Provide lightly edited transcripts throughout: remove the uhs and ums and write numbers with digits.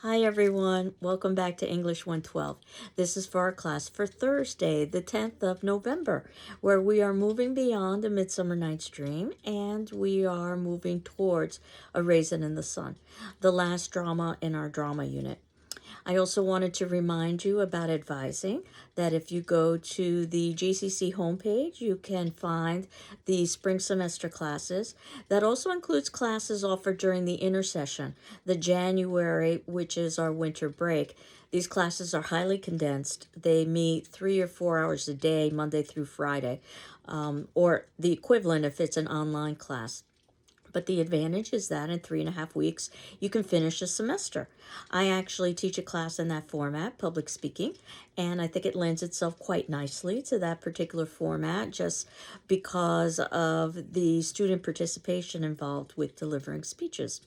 Hi everyone, welcome back to English 112. This is for our class for Thursday, the 10th of November, where we are moving beyond A Midsummer Night's Dream and we are moving towards A Raisin in the Sun, the last drama in our drama unit. I also wanted to remind you about advising that if you go to the GCC homepage, you can find the spring semester classes. That also includes classes offered during the intersession, the January, which is our winter break. These classes are highly condensed. They meet 3 or 4 hours a day, Monday through Friday, or the equivalent if it's an online class. But the advantage is that in 3.5 weeks, you can finish a semester. I actually teach a class in that format, public speaking, and I think it lends itself quite nicely to that particular format just because of the student participation involved with delivering speeches.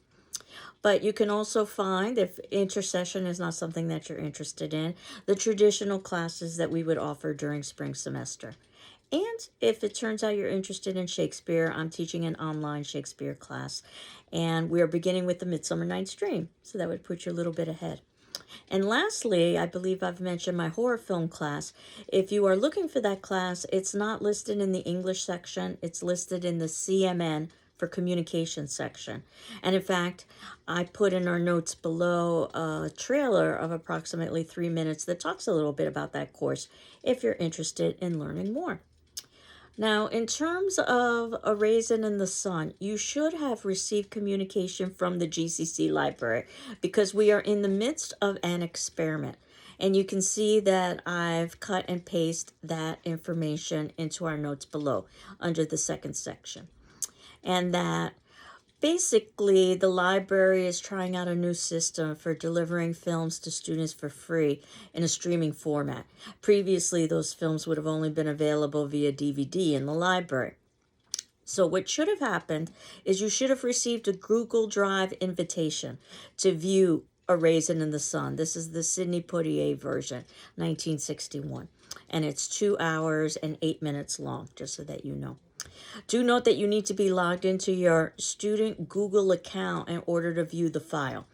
But you can also find, if intercession is not something that you're interested in, the traditional classes that we would offer during spring semester. And if it turns out you're interested in Shakespeare, I'm teaching an online Shakespeare class. And we are beginning with The Midsummer Night's Dream. So that would put you a little bit ahead. And lastly, I believe I've mentioned my horror film class. If you are looking for that class, it's not listed in the English section. It's listed in the CMN for communication section. And in fact, I put in our notes below a trailer of approximately 3 minutes that talks a little bit about that course if you're interested in learning more. Now, in terms of A Raisin in the Sun, you should have received communication from the GCC library because we are in the midst of an experiment. And you can see that I've cut and pasted that information into our notes below under the second section. And that basically, the library is trying out a new system for delivering films to students for free in a streaming format. Previously, those films would have only been available via DVD in the library. So what should have happened is you should have received a Google Drive invitation to view A Raisin in the Sun. This is the Sidney Poitier version, 1961. And it's 2 hours and 8 minutes long, just so that you know. Do note that you need to be logged into your student Google account in order to view the file.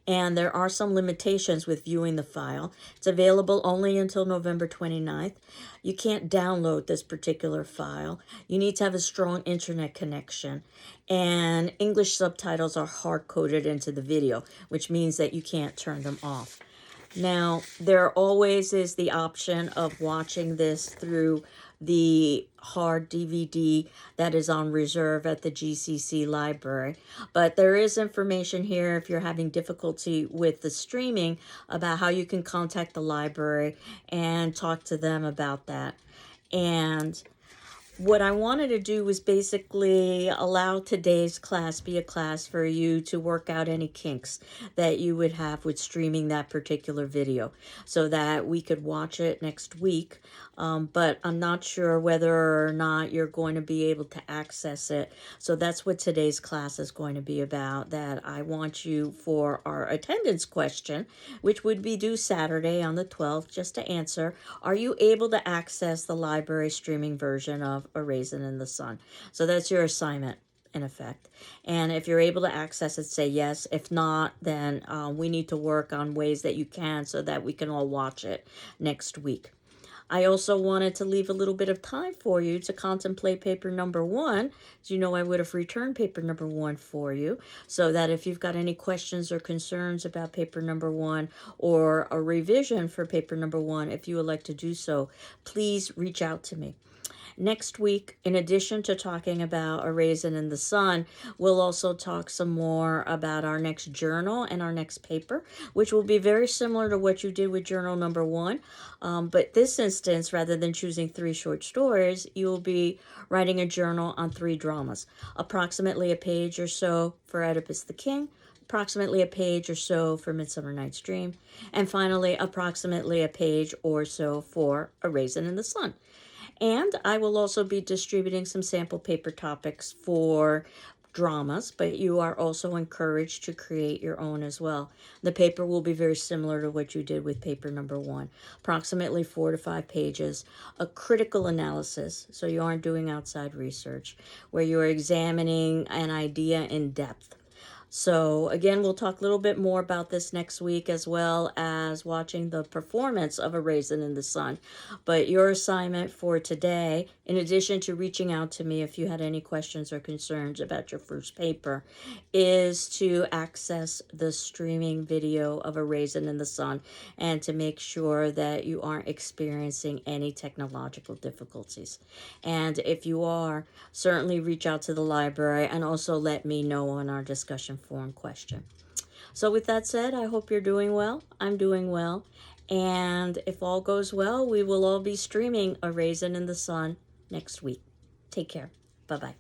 And there are some limitations with viewing the file. It's available only until November 29th. You can't download this particular file. You need to have a strong internet connection. And English subtitles are hard-coded into the video, which means that you can't turn them off. Now, there always is the option of watching this through the hard DVD that is on reserve at the GCC library. But there is information here if you're having difficulty with the streaming about how you can contact the library and talk to them about that. And what I wanted to do was basically allow today's class be a class for you to work out any kinks that you would have with streaming that particular video so that we could watch it next week. But I'm not sure whether or not you're going to be able to access it. So that's what today's class is going to be about, that I want you for our attendance question, which would be due Saturday on the 12th, just to answer, are you able to access the library streaming version of A Raisin in the Sun? So that's your assignment in effect. And if you're able to access it, say yes. If not, then we need to work on ways that you can so that we can all watch it next week. I also wanted to leave a little bit of time for you to contemplate paper number 1. As you know, I would have returned paper number 1 for you, so that if you've got any questions or concerns about paper number 1 or a revision for paper number 1, if you would like to do so, please reach out to me. Next week, in addition to talking about A Raisin in the Sun, we'll also talk some more about our next journal and our next paper, which will be very similar to what you did with journal number 1. But this instance, rather than choosing 3 short stories, you will be writing a journal on 3 dramas, approximately a page or so for Oedipus the King, approximately a page or so for Midsummer Night's Dream, and finally approximately a page or so for A Raisin in the Sun. And I will also be distributing some sample paper topics for dramas, but you are also encouraged to create your own as well. The paper will be very similar to what you did with paper number 1, approximately 4 to 5 pages, a critical analysis, so you aren't doing outside research, where you are examining an idea in depth. So again, we'll talk a little bit more about this next week, as well as watching the performance of A Raisin in the Sun. But your assignment for today, in addition to reaching out to me if you had any questions or concerns about your first paper, is to access the streaming video of A Raisin in the Sun and to make sure that you aren't experiencing any technological difficulties. And if you are, certainly reach out to the library and also let me know on our discussion forum question. So with that said, I hope you're doing well. I'm doing well. And if all goes well, we will all be streaming A Raisin in the Sun next week. Take care. Bye-bye.